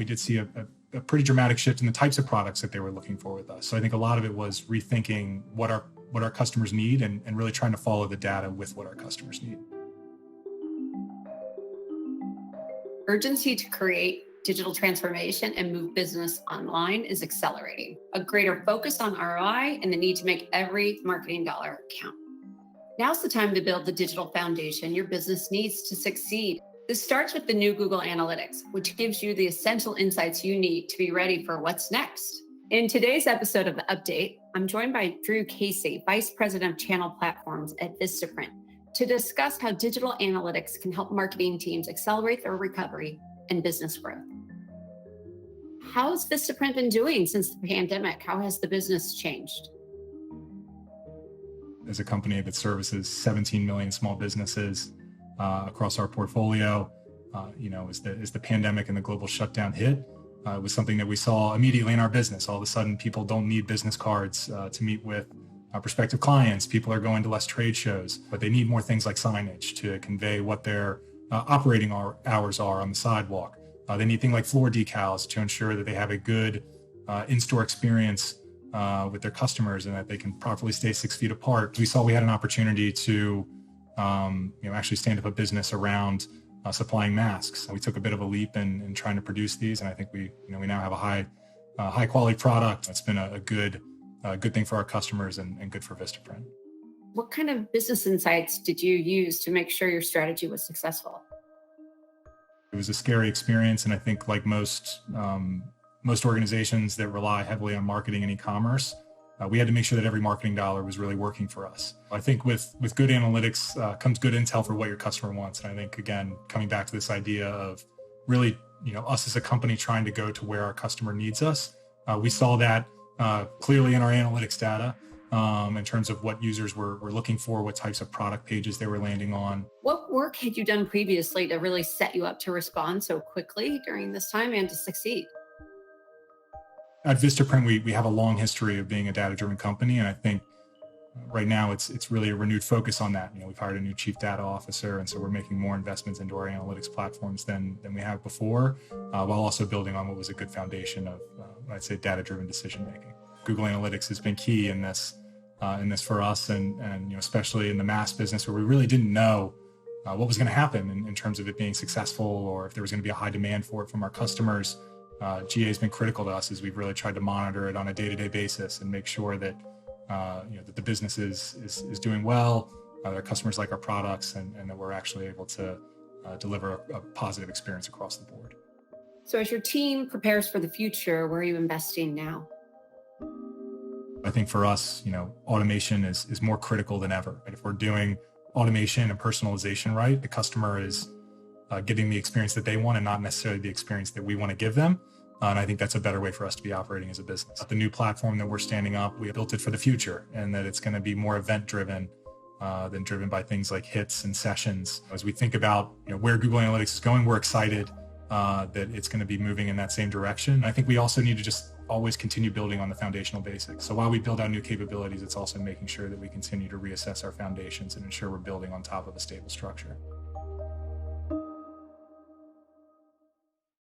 we did see a pretty dramatic shift in the types of products that they were looking for with us. So I think a lot of it was rethinking what our customers need and really trying to follow the data with what our customers need. Urgency to create digital transformation and move business online is accelerating. A greater focus on ROI and the need to make every marketing dollar count. Now's the time to build the digital foundation your business needs to succeed. This starts with the new Google Analytics, which gives you the essential insights you need to be ready for what's next. In today's episode of The Update, I'm joined by Drew Casey, Vice President of Channel Platforms at Vistaprint, to discuss how digital analytics can help marketing teams accelerate their recovery and business growth. How's Vistaprint been doing since the pandemic? How has the business changed? As a company that services 17 million small businesses across our portfolio, as the pandemic and the global shutdown hit, it was something that we saw immediately in our business. All of a sudden, people don't need business cards to meet with prospective clients. People are going to less trade shows, but they need more things like signage to convey what their operating hours are on the sidewalk. They need things like floor decals to ensure that they have a good in-store experience with their customers and that they can properly stay 6 feet apart. We saw we had an opportunity to actually stand up a business around supplying masks. We took a bit of a leap in trying to produce these, and I think we now have a high quality product. It's been a good thing for our customers and good for Vistaprint. What kind of business insights did you use to make sure your strategy was successful? It was a scary experience, and I think like most organizations that rely heavily on marketing and e-commerce, we had to make sure that every marketing dollar was really working for us. I think with good analytics comes good intel for what your customer wants. And I think, again, coming back to this idea of really, us as a company trying to go to where our customer needs us, we saw that clearly in our analytics data in terms of what users were looking for, what types of product pages they were landing on. What work had you done previously to really set you up to respond so quickly during this time and to succeed? At Vistaprint, we have a long history of being a data-driven company, and I think right now it's really a renewed focus on that. We've hired a new chief data officer, and so we're making more investments into our analytics platforms than we have before, while also building on what was a good foundation of, I'd say, data-driven decision-making. Google Analytics has been key in this for us, and especially in the mass business where we really didn't know what was going to happen in terms of it being successful or if there was going to be a high demand for it from our customers. GA has been critical to us as we've really tried to monitor it on a day-to-day basis and make sure that that the business is doing well, that our customers like our products, and that we're actually able to deliver a positive experience across the board. So as your team prepares for the future, where are you investing now? I think for us, automation is more critical than ever. And if we're doing automation and personalization right, the customer is getting the experience that they want and not necessarily the experience that we want to give them. And I think that's a better way for us to be operating as a business. The new platform that we're standing up, we built it for the future, and that it's going to be more event-driven than driven by things like hits and sessions. As we think about where Google Analytics is going, we're excited that it's going to be moving in that same direction. I think we also need to just always continue building on the foundational basics. So while we build out new capabilities, it's also making sure that we continue to reassess our foundations and ensure we're building on top of a stable structure.